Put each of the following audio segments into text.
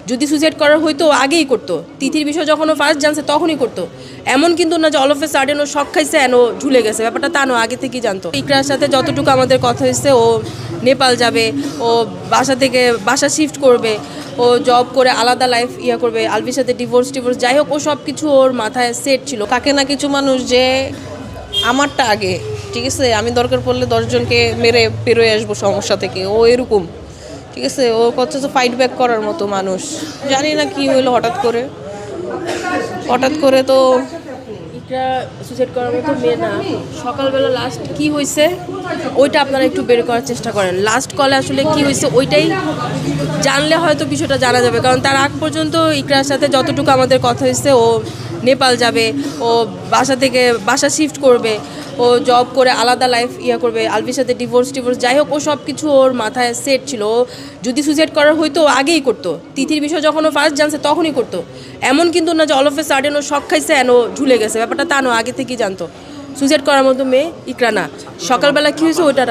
যদি সুইসাইড করার হইতো আগেই করতো। তিথির বিষয় যখন ও ফার্স্ট জানছে তখনই করতো। এমন কিন্তু না যে অল অফ এ সাডেন ও শখ খাইছে ও ঝুলে গেছে, ব্যাপারটা তা নয়, আগে থেকেই জানতো। ইকরার সাথে যতটুকু আমাদের কথা হয়েছে, ও নেপাল যাবে, ও বাসা থেকে বাসা শিফট করবে, ও জব করে আলাদা লাইফ করবে, আলভির সাথে ডিভোর্স যাই হোক, ও সব কিছু ওর মাথায় সেট ছিল। থাকে না কিছু মানুষ যে আমারটা আগে, ঠিক আছে, আমি দরকার পড়লে 10 জনকে মেরে পেরোয় আসবো সমস্যা থেকে, ও এরকম, ঠিক আছে, ও কত ফাইট ব্যাক করার মতো মানুষ। জানি না কি হইলো হঠাৎ করে তো ইকরা সুইসাইড করার মতো মেয়ে না। সকালবেলা লাস্ট কি হয়েছে ওইটা আপনারা একটু বের করার চেষ্টা করেন। লাস্ট কলে আসলে কি হয়েছে ওইটাই জানলে হয়তো বিষয়টা জানা যাবে, কারণ তার আগ পর্যন্ত ইকরার সাথে যতটুকু আমাদের কথা হয়েছে, ও নেপাল যাবে, ও বাসা থেকে বাসা শিফট করবে, ও জব করে আলাদা লাইফ করবে, আলভির সাথে ডিভোর্স যাই হোক, ও সব কিছু ওর মাথায় সেট ছিল। ও যদি সুইসাইড করার হইতো আগেই করতো। তিথির বিষয় যখন ও ফার্স্ট জানছে তখনই করতো। এমন কিন্তু না যে অল অফ এ সাডেন ও শখ খাইছে ও ঝুলে গেছে, ব্যাপারটা তা নয়, আগে থেকেই জানতো। সুইসাইড করার মতো মেয়ে ইকরা না। সকালবেলা কী হয়েছে ওইটা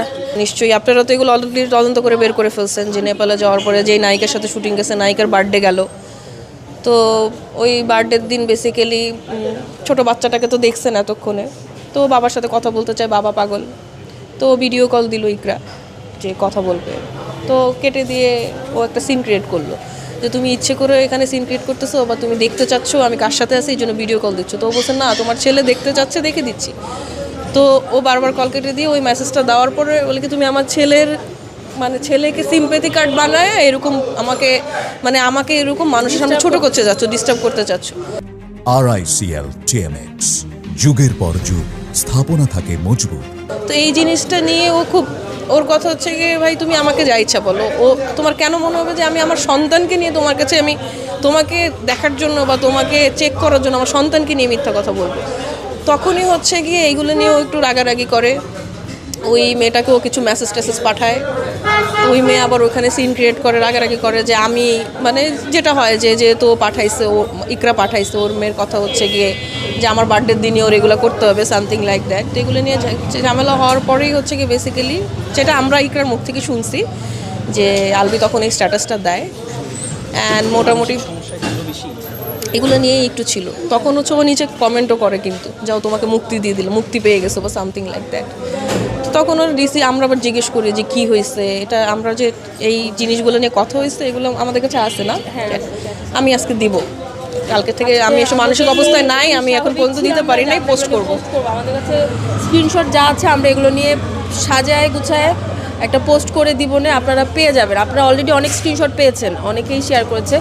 নিশ্চয়ই আপনারা তো এগুলো অলরেডি তদন্ত করে বের করে ফেলছেন যে নেপালে যাওয়ার পরে যেই নায়িকার সাথে শুটিং গেছে, নায়িকার বার্থডে গেল, তো ওই বার্থডের দিন বেসিক্যালি ছোট বাচ্চাটাকে তো দেখছেন এতক্ষণে, তো বাবার সাথে কথা বলতে চায়, বাবা পাগল, তো ভিডিও কল দিল ইকরা যে কথা বলবে, তো কেটে দিয়ে ও একটা সিন ক্রিয়েট করলো যে তুমি ইচ্ছে করে এখানে সিন ক্রিয়েট করতেছো বা তুমি দেখতে চাচ্ছ আমি কার সাথে আছি এই জন্য ভিডিও কল দিচ্ছ। তো ও বলছে না, তোমার ছেলে দেখতে চাচ্ছে, দেখে দিচ্ছি। তো ও বারবার কল কেটে দিয়ে ওই মেসেজটা দেওয়ার পরে বলে কি তুমি আমার ছেলেকে সিম্প্যাথি কার্ড বানায় এরকম আমাকে এরকম মানুষের সামনে ছোট করতে যাচ্ছ, ডিস্টার্ব করতে চাচ্ছ। RICL TMX, যুগের পর যুগ স্থাপনা থাকে মজবুত। তো এই জিনিসটা নিয়ে ওর কথা হচ্ছে কি, ভাই তুমি আমাকে যা ইচ্ছা বলো, তোমার কেন মনে হবে যে আমি আমার সন্তানকে নিয়ে তোমার কাছে, আমি তোমাকে দেখার জন্য বা তোমাকে চেক করার জন্য আমার সন্তানকে নিয়ে মিথ্যা কথা বলবো। তখনই হচ্ছে গিয়ে এইগুলো নিয়েও একটু রাগারাগি করে। ওই মেয়েটাকেও কিছু মেসেজ পাঠায়, ওই মেয়ে আবার ওখানে সিন ক্রিয়েট করে, রাগারাগি করে যে আমি যেটা হয় যে যেহেতু পাঠাইছে, ও ইকরা পাঠাইছে, ওর মেয়ের কথা হচ্ছে গিয়ে যে আমার বার্থডের দিনে ওর এগুলো করতে হবে, সামথিং লাইক দ্যাট। তো এগুলো নিয়ে ঝামেলা হওয়ার পরেই হচ্ছে গিয়ে বেসিক্যালি যেটা আমরা ইকরার মুখ থেকে শুনছি যে আলবি তখন এই স্ট্যাটাসটা দেয়, অ্যান্ড মোটামুটি এগুলো নিয়েই একটু ছিল। তখন হচ্ছে ও নিচে কমেন্টও করে কিন্তু, যাও তোমাকে মুক্তি দিয়ে দিল, মুক্তি পেয়ে গেছো বা সামথিং লাইক দ্যাট। তখন ওর আমরা আবার জিজ্ঞেস করি যে কী হয়েছে, এটা আমরা যে এই জিনিসগুলো নিয়ে কথা হয়েছে এগুলো আমাদের কাছে আসে না, আমি আজকে দিব, কালকে থেকে আমি এসব মানসিক অবস্থায় নাই, আমি এখন পর্যন্ত দিতে পারি নাই, পোস্ট করবো। আমাদের কাছে স্ক্রিনশট যা আছে আমরা এগুলো নিয়ে সাজায় গুছায় একটা পোস্ট করে দিব, না আপনারা পেয়ে যাবেন। আপনারা অলরেডি অনেক স্ক্রিনশট পেয়েছেন, অনেকেই শেয়ার করেছে।